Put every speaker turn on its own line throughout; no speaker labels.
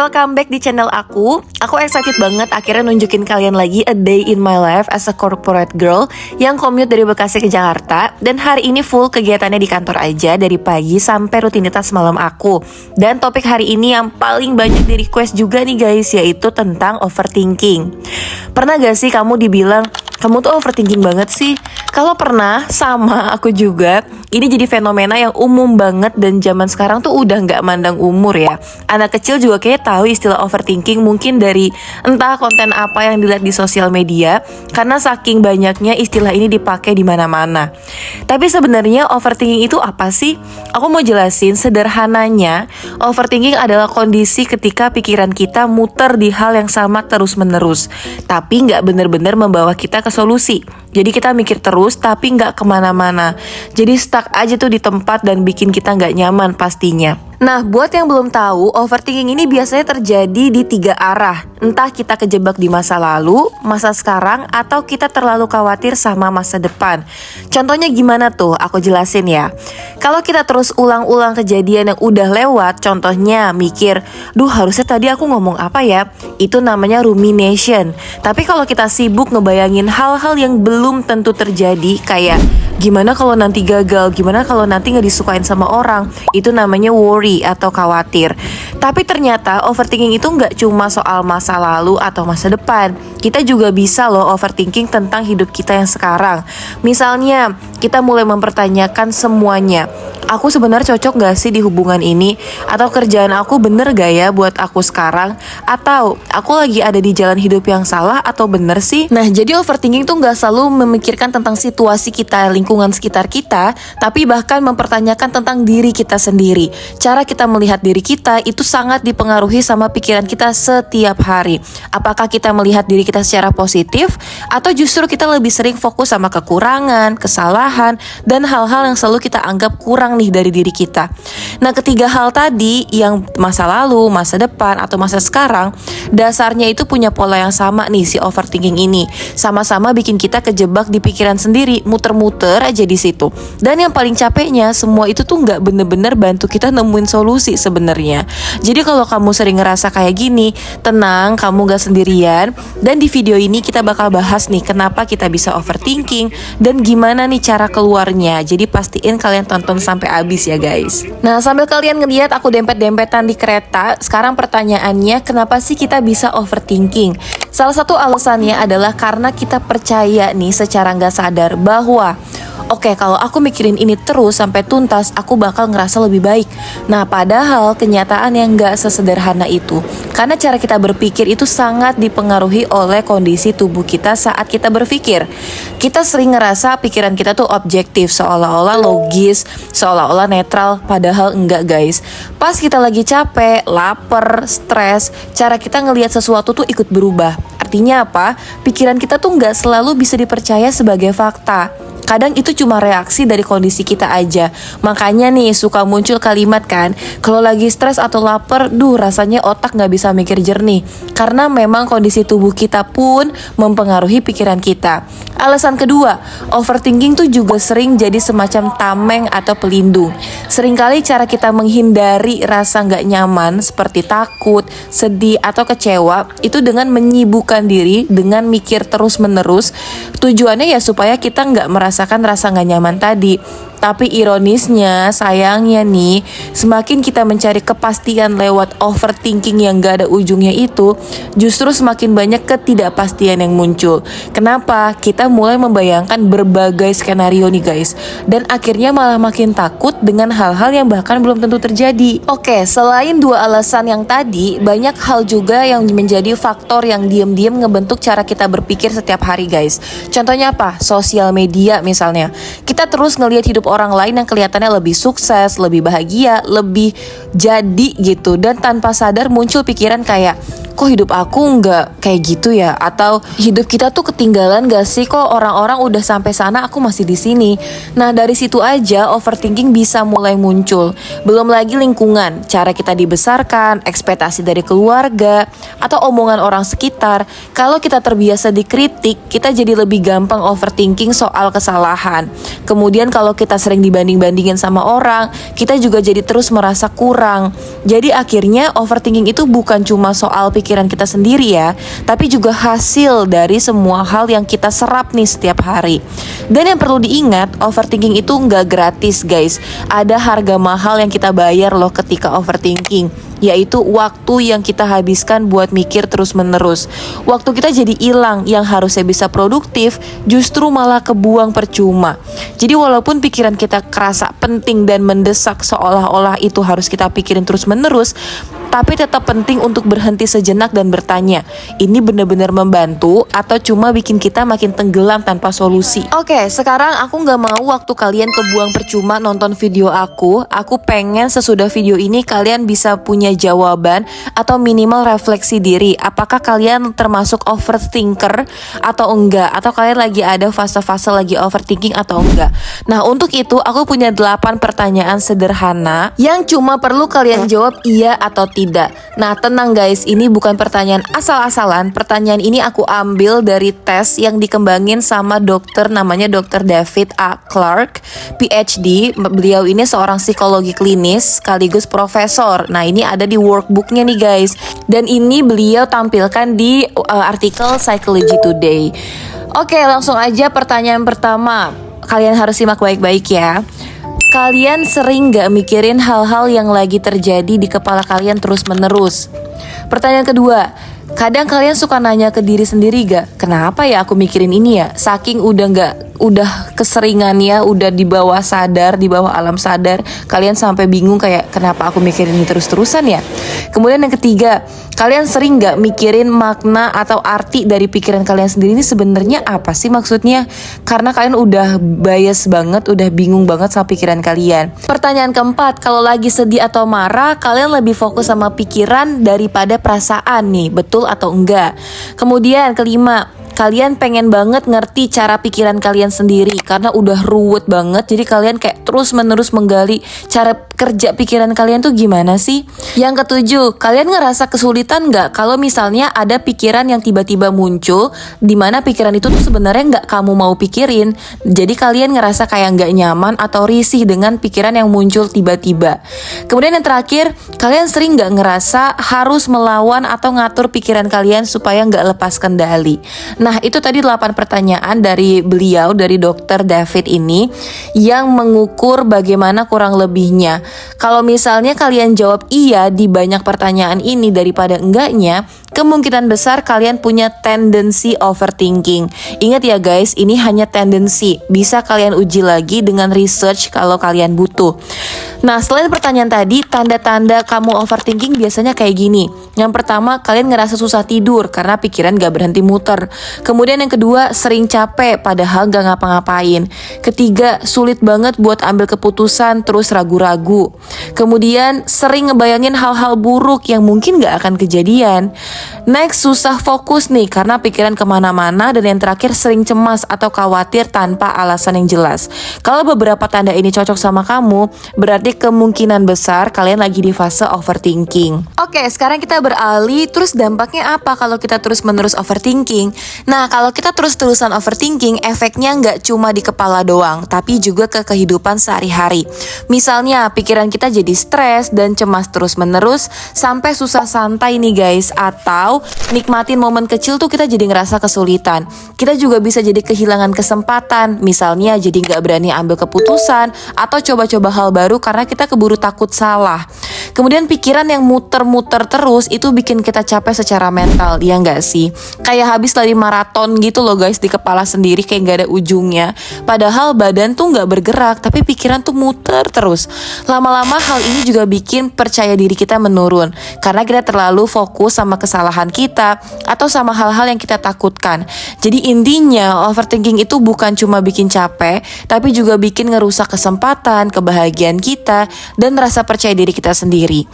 welcome back di channel aku. Aku excited banget akhirnya nunjukin kalian lagi a day in my life as a corporate girl yang commute dari Bekasi ke Jakarta. Dan hari ini full kegiatannya di kantor aja dari pagi sampai rutinitas malam aku. Dan topik hari ini yang paling banyak di request juga nih guys, yaitu tentang overthinking. Pernah gak sih kamu dibilang, kamu tuh overthinking banget sih? Kalau pernah, sama aku juga. Ini jadi fenomena yang umum banget dan zaman sekarang tuh udah nggak mandang umur ya. Anak kecil juga kayak tahu istilah overthinking mungkin dari entah konten apa yang dilihat di sosial media, karena saking banyaknya istilah ini dipakai di mana-mana. Tapi sebenarnya overthinking itu apa sih? Aku mau jelasin sederhananya. Overthinking adalah kondisi ketika pikiran kita muter di hal yang sama terus-menerus, tapi nggak bener-bener membawa kita ke solusi. Jadi kita mikir terus tapi nggak kemana-mana. Jadi stuck aja tuh di tempat dan bikin kita nggak nyaman pastinya. Nah, buat yang belum tahu, overthinking ini biasanya terjadi di 3 arah. Entah kita kejebak di masa lalu, masa sekarang, atau kita terlalu khawatir sama masa depan. Contohnya gimana tuh? Aku jelasin ya. Kalau kita terus ulang-ulang kejadian yang udah lewat, contohnya mikir, duh harusnya tadi aku ngomong apa ya? Itu namanya rumination. Tapi kalau kita sibuk ngebayangin hal-hal yang belum tentu terjadi, kayak gimana kalau nanti gagal, gimana kalau nanti gak disukain sama orang, itu namanya worry atau khawatir. Tapi ternyata overthinking itu nggak cuma soal masa lalu atau masa depan. Kita juga bisa loh overthinking tentang hidup kita yang sekarang. Misalnya kita mulai mempertanyakan semuanya. Aku sebenarnya cocok gak sih di hubungan ini? Atau kerjaan aku bener gak ya buat aku sekarang? Atau aku lagi ada di jalan hidup yang salah atau bener sih? Nah, jadi overthinking tuh gak selalu memikirkan tentang situasi kita, lingkungan sekitar kita, tapi bahkan mempertanyakan tentang diri kita sendiri. Cara kita melihat diri kita itu sangat dipengaruhi sama pikiran kita setiap hari. Apakah kita melihat diri kita secara positif, atau justru kita lebih sering fokus sama kekurangan, kesalahan, dan hal-hal yang selalu kita anggap kurang nih dari diri kita. Nah, ketiga hal tadi, yang masa lalu, masa depan, atau masa sekarang, dasarnya itu punya pola yang sama nih si overthinking ini. Sama-sama bikin kita kejebak di pikiran sendiri, muter-muter aja di situ. Dan yang paling capeknya, semua itu tuh nggak bener-bener bantu kita nemuin solusi sebenarnya. Jadi kalau kamu sering ngerasa kayak gini, tenang, kamu gak sendirian. Dan di video ini kita bakal bahas nih kenapa kita bisa overthinking dan gimana nih cara keluarnya. Jadi pastiin kalian tonton sampai habis ya guys. Nah, sambil kalian ngeliat aku dempet-dempetan di kereta, sekarang pertanyaannya, kenapa sih kita bisa overthinking? Salah satu alasannya adalah karena kita percaya nih secara nggak sadar bahwa oke, kalau aku mikirin ini terus sampai tuntas, aku bakal ngerasa lebih baik. Nah, padahal kenyataan yang nggak sesederhana itu. Karena cara kita berpikir itu sangat dipengaruhi oleh kondisi tubuh kita saat kita berpikir. Kita sering ngerasa pikiran kita tuh objektif, seolah-olah logis, seolah-olah netral, padahal enggak guys. Pas kita lagi capek, lapar, stres, cara kita ngelihat sesuatu tuh ikut berubah. Artinya apa? Pikiran kita tuh nggak selalu bisa dipercaya sebagai fakta. Kadang itu cuma reaksi dari kondisi kita aja. Makanya nih suka muncul kalimat kan, kalau lagi stres atau lapar, rasanya otak gak bisa mikir jernih. Karena memang kondisi tubuh kita pun mempengaruhi pikiran kita. Alasan kedua, overthinking tuh juga sering jadi semacam tameng atau pelindung. Seringkali cara kita menghindari rasa gak nyaman seperti takut, sedih, atau kecewa itu dengan menyibukkan diri dengan mikir terus-menerus. Tujuannya ya supaya kita gak merasakan rasa gak nyaman tadi. Tapi ironisnya, sayangnya nih, semakin kita mencari kepastian lewat overthinking yang gak ada ujungnya itu, justru semakin banyak ketidakpastian yang muncul. Kenapa? Kita mulai membayangkan berbagai skenario nih guys, dan akhirnya malah makin takut dengan hal-hal yang bahkan belum tentu terjadi. Oke, selain 2 alasan yang tadi, banyak hal juga yang menjadi faktor yang diam-diam ngebentuk cara kita berpikir setiap hari guys. Contohnya apa? Sosial media misalnya. Kita terus ngelihat hidup orang lain yang kelihatannya lebih sukses, lebih bahagia, lebih jadi gitu. Dan tanpa sadar muncul pikiran kayak, kok hidup aku nggak kayak gitu ya? Atau hidup kita tuh ketinggalan gak sih? Kok orang-orang udah sampai sana, aku masih di sini. Nah, dari situ aja overthinking bisa mulai muncul. Belum lagi lingkungan, cara kita dibesarkan, ekspektasi dari keluarga, atau omongan orang sekitar. Kalau kita terbiasa dikritik, kita jadi lebih gampang overthinking soal kesalahan. Kemudian kalau kita kita sering dibanding-bandingin sama orang, kita juga jadi terus merasa kurang. Jadi akhirnya overthinking itu bukan cuma soal pikiran kita sendiri ya, tapi juga hasil dari semua hal yang kita serap nih setiap hari. Dan yang perlu diingat, overthinking itu nggak gratis guys. Ada harga mahal yang kita bayar loh ketika overthinking, yaitu waktu yang kita habiskan buat mikir terus-menerus. Waktu kita jadi hilang, yang harusnya bisa produktif justru malah kebuang percuma. Jadi walaupun pikiran kita kerasa penting dan mendesak seolah-olah itu harus kita pikirin terus-menerus, tapi tetap penting untuk berhenti sejenak dan bertanya, ini benar-benar membantu atau cuma bikin kita makin tenggelam tanpa solusi? Oke, sekarang aku nggak mau waktu kalian kebuang percuma nonton video aku. Aku pengen sesudah video ini kalian bisa punya jawaban atau minimal refleksi diri. Apakah kalian termasuk overthinker atau enggak? Atau kalian lagi ada fase-fase lagi overthinking atau enggak? Nah, untuk itu aku punya 8 pertanyaan sederhana yang cuma perlu kalian jawab iya atau tidak. Nah, tenang guys, ini bukan pertanyaan asal-asalan. Pertanyaan ini aku ambil dari tes yang dikembangin sama dokter namanya Dr. David A. Clark, PhD. Beliau ini seorang psikologi klinis sekaligus profesor. Nah, ini ada di workbooknya nih guys. Dan ini beliau tampilkan di artikel Psychology Today. Oke, langsung aja pertanyaan pertama. Kalian harus simak baik-baik ya. Kalian sering gak mikirin hal-hal yang lagi terjadi di kepala kalian terus-menerus? Pertanyaan kedua, kadang kalian suka nanya ke diri sendiri gak, kenapa ya aku mikirin ini ya? Saking udah keseringannya, udah di bawah sadar, di bawah alam sadar, kalian sampai bingung kayak kenapa aku mikirin ini terus-terusan ya? Kemudian yang ketiga, kalian sering gak mikirin makna atau arti dari pikiran kalian sendiri ini sebenarnya apa sih maksudnya? Karena kalian udah bias banget, udah bingung banget sama pikiran kalian. Pertanyaan keempat, kalau lagi sedih atau marah, kalian lebih fokus sama pikiran daripada perasaan nih, betul atau enggak? Kemudian kelima, kalian pengen banget ngerti cara pikiran kalian sendiri karena udah ruwet banget. Jadi kalian kayak terus-menerus menggali cara kerja pikiran kalian tuh gimana sih? Yang ketujuh, kalian ngerasa kesulitan nggak kalau misalnya ada pikiran yang tiba-tiba muncul, dimana pikiran itu tuh sebenarnya nggak kamu mau pikirin. Jadi kalian ngerasa kayak nggak nyaman atau risih dengan pikiran yang muncul tiba-tiba. Kemudian yang terakhir, kalian sering nggak ngerasa harus melawan atau ngatur pikiran kalian supaya nggak lepas kendali. Nah, itu tadi 8 pertanyaan dari beliau, dari Dr. David ini, yang mengukur bagaimana kurang lebihnya. Kalau misalnya kalian jawab iya di banyak pertanyaan ini daripada enggaknya, kemungkinan besar kalian punya tendensi overthinking. Ingat ya guys, ini hanya tendensi. Bisa kalian uji lagi dengan research kalau kalian butuh. Nah, selain pertanyaan tadi, tanda-tanda kamu overthinking biasanya kayak gini. Yang pertama, kalian ngerasa susah tidur karena pikiran gak berhenti muter. Kemudian yang kedua, sering capek padahal gak ngapa-ngapain. Ketiga, sulit banget buat ambil keputusan terus ragu-ragu. Kemudian sering ngebayangin hal-hal buruk yang mungkin gak akan kejadian. Next, susah fokus nih karena pikiran kemana-mana. Dan yang terakhir, sering cemas atau khawatir tanpa alasan yang jelas. Kalau beberapa tanda ini cocok sama kamu, berarti kemungkinan besar kalian lagi di fase overthinking. Oke, sekarang kita beralih, terus dampaknya apa kalau kita terus-menerus overthinking? Nah, kalau kita terus-terusan overthinking, efeknya nggak cuma di kepala doang, tapi juga ke kehidupan sehari-hari. Misalnya, pikiran kita jadi stres dan cemas terus-menerus, sampai susah santai nih guys. Atau nikmatin momen kecil tuh kita jadi ngerasa kesulitan. Kita juga bisa jadi kehilangan kesempatan, misalnya jadi nggak berani ambil keputusan, atau coba-coba hal baru karena kita keburu takut salah. Kemudian pikiran yang muter-muter terus itu bikin kita capek secara mental, ya nggak sih? Kayak habis lari maraton gitu loh guys, di kepala sendiri kayak nggak ada ujungnya. Padahal badan tuh nggak bergerak, tapi pikiran tuh muter terus. Lama-lama hal ini juga bikin percaya diri kita menurun, karena kita terlalu fokus sama kesalahan kita atau sama hal-hal yang kita takutkan. Jadi intinya overthinking itu bukan cuma bikin capek, tapi juga bikin ngerusak kesempatan, kebahagiaan kita, dan rasa percaya diri kita sendiri.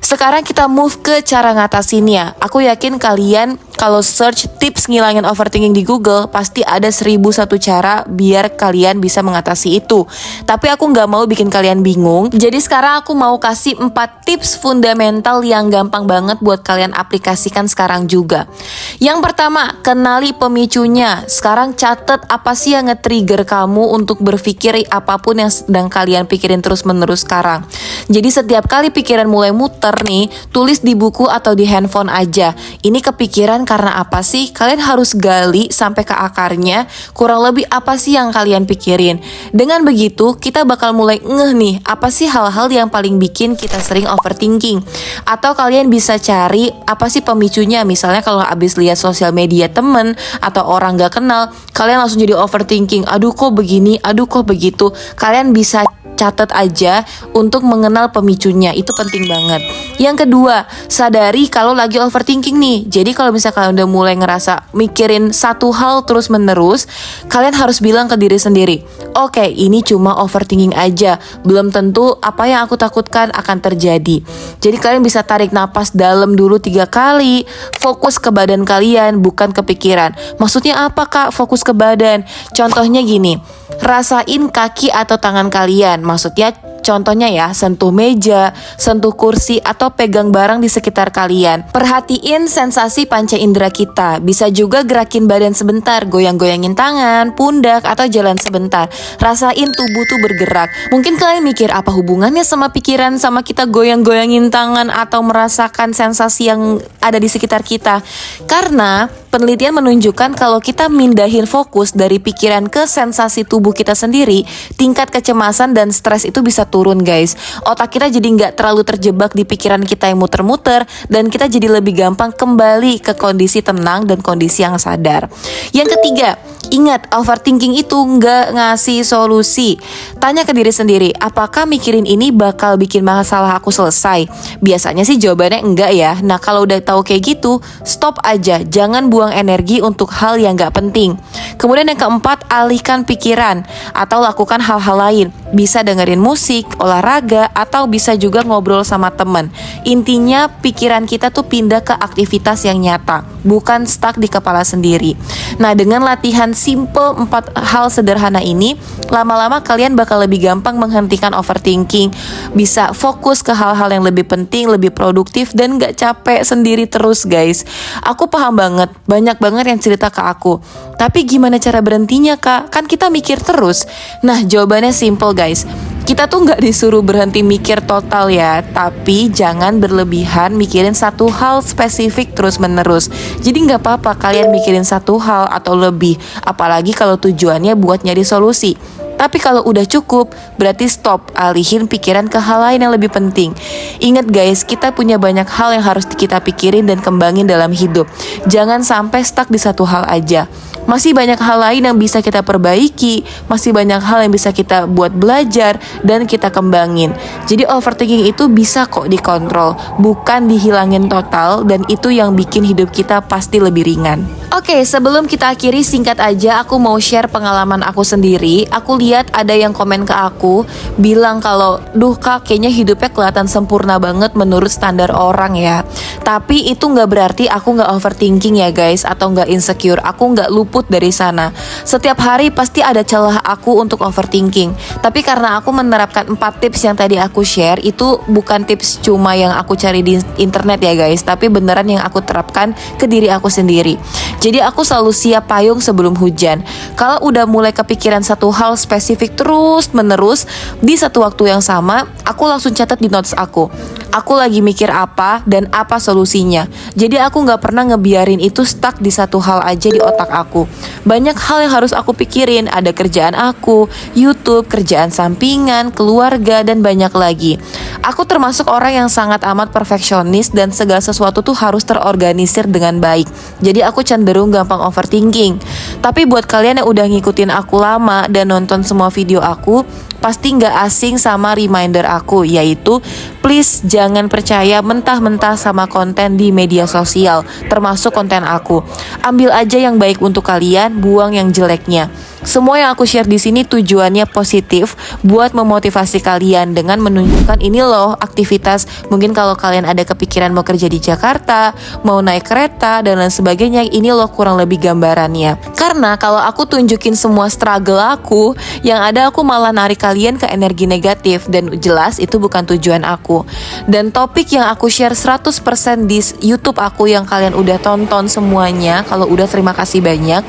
Sekarang kita move ke cara ngatasinnya. Aku yakin kalian kalau search tips ngilangin googling overthinking di Google, pasti ada 1001 cara biar kalian bisa mengatasi itu. Tapi aku nggak mau bikin kalian bingung. Jadi sekarang aku mau kasih 4 tips fundamental yang gampang banget buat kalian aplikasikan sekarang juga. Yang pertama, kenali pemicunya. Sekarang catet apa sih yang nge-trigger kamu untuk berpikir apapun yang sedang kalian pikirin terus-menerus sekarang. Jadi setiap kali pikiran mulai muter nih, tulis di buku atau di handphone aja. Ini kepikiran karena apa sih? Kalian harus gali sampai ke akarnya, kurang lebih apa sih yang kalian pikirin. Dengan begitu, kita bakal mulai ngeh nih, apa sih hal-hal yang paling bikin kita sering overthinking. Atau kalian bisa cari apa sih pemicunya. Misalnya kalau abis lihat sosial media temen atau orang gak kenal, kalian langsung jadi overthinking. Aduh kok begini, aduh kok begitu. Kalian bisa catat aja untuk mengenal pemicunya, itu penting banget. Yang kedua, sadari kalau lagi overthinking nih. Jadi kalau misalnya kalian udah mulai ngerasa mikirin satu hal terus menerus, kalian harus bilang ke diri sendiri, oke, ini cuma overthinking aja, belum tentu apa yang aku takutkan akan terjadi. Jadi kalian bisa tarik napas dalam dulu 3 kali, fokus ke badan kalian, bukan ke pikiran. Maksudnya apa kak, fokus ke badan? Contohnya gini, rasain kaki atau tangan kalian. Maksudnya contohnya ya, sentuh meja, sentuh kursi, atau pegang barang di sekitar kalian. Perhatiin sensasi panca indera kita. Bisa juga gerakin badan sebentar, goyang-goyangin tangan, pundak, atau jalan sebentar. Rasain tubuh tuh bergerak. Mungkin kalian mikir apa hubungannya sama pikiran sama kita goyang-goyangin tangan atau merasakan sensasi yang ada di sekitar kita. Karena penelitian menunjukkan kalau kita mindahin fokus dari pikiran ke sensasi tubuh kita sendiri, tingkat kecemasan dan stres itu bisa turun guys. Otak kita jadi nggak terlalu terjebak di pikiran kita yang muter-muter, dan kita jadi lebih gampang kembali ke kondisi tenang dan kondisi yang sadar. Yang ketiga, ingat overthinking itu nggak ngasih solusi. Tanya ke diri sendiri, apakah mikirin ini bakal bikin masalah aku selesai? Biasanya sih jawabannya enggak ya. Nah kalau udah tahu kayak gitu, stop aja, jangan buang energi untuk hal yang gak penting. Kemudian yang keempat, alihkan pikiran atau lakukan hal-hal lain. Bisa dengerin musik, olahraga, atau bisa juga ngobrol sama teman. Intinya pikiran kita tuh pindah ke aktivitas yang nyata, bukan stuck di kepala sendiri. Nah dengan latihan simple 4 hal sederhana ini, lama-lama kalian bakal lebih gampang menghentikan overthinking, bisa fokus ke hal-hal yang lebih penting, lebih produktif, dan gak capek sendiri terus guys. Aku paham banget, banyak banget yang cerita ke aku, tapi gimana cara berhentinya kak? Kan kita mikir terus. Nah jawabannya simple guys, kita tuh gak disuruh berhenti mikir total ya, tapi jangan berlebihan mikirin satu hal spesifik terus menerus. Jadi gak apa-apa kalian mikirin satu hal atau lebih, apalagi kalau tujuannya buat nyari solusi. Tapi kalau udah cukup, berarti stop, alihin pikiran ke hal lain yang lebih penting. Ingat guys, kita punya banyak hal yang harus kita pikirin dan kembangin dalam hidup. Jangan sampai stuck di satu hal aja. Masih banyak hal lain yang bisa kita perbaiki, masih banyak hal yang bisa kita buat belajar dan kita kembangin. Jadi overthinking itu bisa kok dikontrol, bukan dihilangin total, dan itu yang bikin hidup kita pasti lebih ringan. Oke, sebelum kita akhiri, singkat aja aku mau share pengalaman aku sendiri. Aku lihat ada yang komen ke aku bilang kalau, duh kak, kayaknya hidupnya kelihatan sempurna banget menurut standar orang ya. Tapi itu gak berarti aku gak overthinking ya guys, atau gak insecure. Aku gak luput dari sana. Setiap hari pasti ada celah aku untuk overthinking. Tapi karena aku menerapkan 4 tips yang tadi aku share, itu bukan tips cuma yang aku cari di internet ya guys, tapi beneran yang aku terapkan ke diri aku sendiri. Jadi aku selalu siap payung sebelum hujan. Kalau udah mulai kepikiran satu hal spesifik terus menerus di satu waktu yang sama, aku langsung catat di notes aku. Aku lagi mikir apa dan apa solusinya. Jadi aku gak pernah ngebiarin itu stuck di satu hal aja di otak aku. Banyak hal yang harus aku pikirin. Ada kerjaan aku, YouTube, kerjaan sampingan, keluarga, dan banyak lagi. Aku termasuk orang yang sangat amat perfeksionis dan segala sesuatu tuh harus terorganisir dengan baik. Jadi aku cenderung gampang overthinking. Tapi buat kalian yang udah ngikutin aku lama dan nonton semua video aku, pasti gak asing sama reminder aku, yaitu please jangan percaya mentah-mentah sama konten di media sosial, termasuk konten aku. Ambil aja yang baik untuk kalian, buang yang jeleknya. Semua yang aku share di sini tujuannya positif buat memotivasi kalian dengan menunjukkan ini loh aktivitas. Mungkin kalau kalian ada kepikiran mau kerja di Jakarta, mau naik kereta dan lain sebagainya, ini loh kurang lebih gambarannya. Karena kalau aku tunjukin semua struggle aku, yang ada aku malah narik kalian ke energi negatif, dan jelas itu bukan tujuan aku. Dan topik yang aku share 100% di YouTube aku yang kalian udah tonton semuanya, kalau udah terima kasih banyak.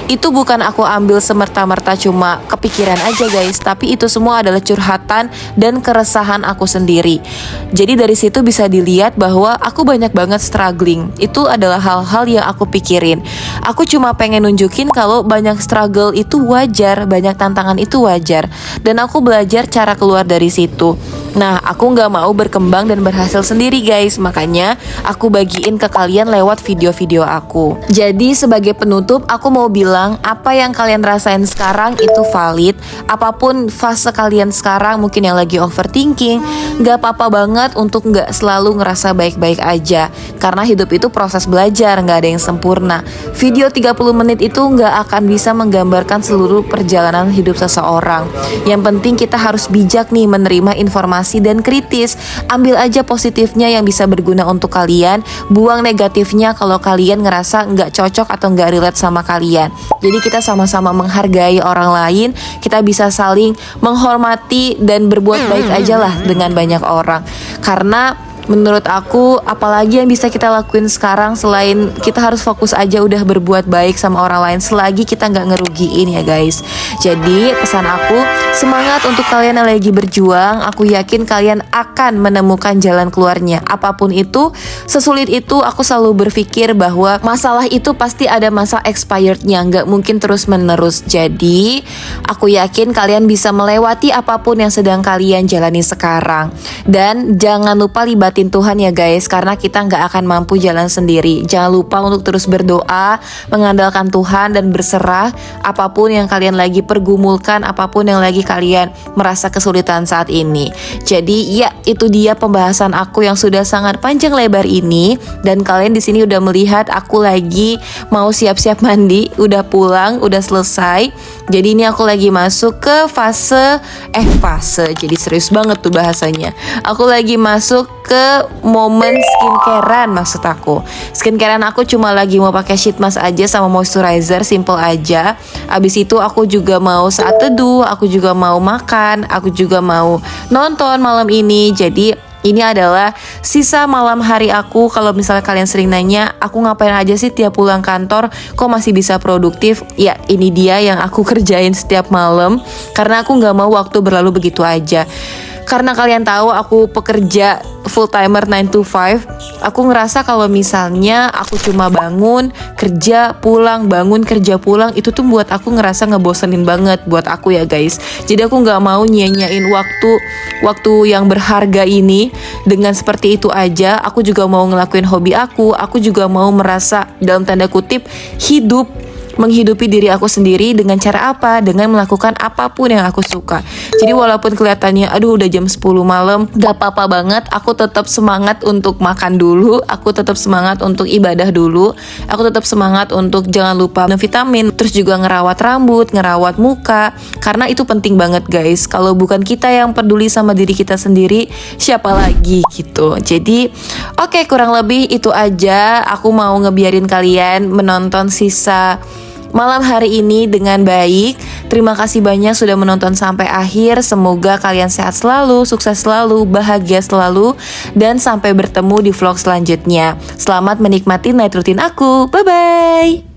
Itu bukan aku ambil semerta-merta cuma kepikiran aja guys, tapi itu semua adalah curhatan dan keresahan aku sendiri. Jadi dari situ bisa dilihat bahwa aku banyak banget struggling. Itu adalah hal-hal yang aku pikirin. Aku cuma pengen nunjukin kalau banyak struggle itu wajar, banyak tantangan itu wajar, dan aku belajar cara keluar dari situ. Nah, aku gak mau berkembang dan berhasil sendiri guys, makanya aku bagiin ke kalian lewat video-video aku. Jadi sebagai penutup, aku mau bilang apa yang kalian rasain sekarang itu valid. Apapun fase kalian sekarang, mungkin yang lagi overthinking, gak apa-apa banget untuk gak selalu ngerasa baik-baik aja. Karena hidup itu proses belajar, gak ada yang sempurna. Video 30 menit itu gak akan bisa menggambarkan seluruh perjalanan hidup seseorang. Yang penting kita harus bijak nih menerima informasi dan kritis. Ambil aja positifnya yang bisa berguna untuk kalian, buang negatifnya kalau kalian ngerasa nggak cocok atau nggak relate sama kalian. Jadi kita sama-sama menghargai orang lain, kita bisa saling menghormati dan berbuat baik aja lah dengan banyak orang. Karena menurut aku, apalagi yang bisa kita lakuin sekarang selain kita harus fokus aja udah berbuat baik sama orang lain, selagi kita nggak ngerugiin ya guys. Jadi pesan aku, semangat untuk kalian yang lagi berjuang. Aku yakin kalian akan menemukan jalan keluarnya. Apapun itu, sesulit itu, aku selalu berpikir bahwa masalah itu pasti ada masa expirednya, nggak mungkin terus menerus. Jadi aku yakin kalian bisa melewati apapun yang sedang kalian jalani sekarang. Dan jangan lupa libatin Tuhan ya guys, karena kita nggak akan mampu jalan sendiri. Jangan lupa untuk terus berdoa, mengandalkan Tuhan dan berserah apapun yang kalian lagi pergumulkan, apapun yang lagi kalian merasa kesulitan saat ini. Jadi ya, itu dia pembahasan aku yang sudah sangat panjang lebar ini, dan kalian di sini udah melihat aku lagi mau siap-siap mandi, udah pulang, udah selesai. Jadi ini aku lagi masuk ke fase jadi serius banget tuh bahasanya. Aku lagi masuk ke momen skincarean, maksud aku. Skincarean aku cuma lagi mau pakai sheet mask aja sama moisturizer, simple aja. Abis itu aku juga mau saat teduh, aku juga mau makan, aku juga mau nonton malam ini. Jadi ini adalah sisa malam hari aku. Kalau misalnya kalian sering nanya, aku ngapain aja sih tiap pulang kantor, kok masih bisa produktif? Ya, ini dia yang aku kerjain setiap malam, karena aku gak mau waktu berlalu begitu aja. Karena kalian tahu aku pekerja full timer 9 to 5. Aku ngerasa kalau misalnya aku cuma bangun, kerja, pulang, bangun, kerja, pulang, itu tuh buat aku ngerasa ngebosenin banget buat aku ya guys. Jadi aku gak mau nyanyain waktu yang berharga ini dengan seperti itu aja. Aku juga mau ngelakuin hobi aku juga mau merasa dalam tanda kutip menghidupi diri aku sendiri. Dengan cara apa? Dengan melakukan apapun yang aku suka. Jadi walaupun kelihatannya aduh udah jam 10 malam, gak apa-apa banget. Aku tetap semangat untuk makan dulu, aku tetap semangat untuk ibadah dulu, aku tetap semangat untuk jangan lupa minum vitamin, terus juga ngerawat rambut, ngerawat muka, karena itu penting banget guys. Kalau bukan kita yang peduli sama diri kita sendiri, siapa lagi gitu. Jadi oke, kurang lebih itu aja. Aku mau ngebiarin kalian menonton sisa malam hari ini dengan baik. Terima kasih banyak sudah menonton sampai akhir. Semoga kalian sehat selalu, sukses selalu, bahagia selalu, dan sampai bertemu di vlog selanjutnya. Selamat menikmati night routine aku. Bye bye.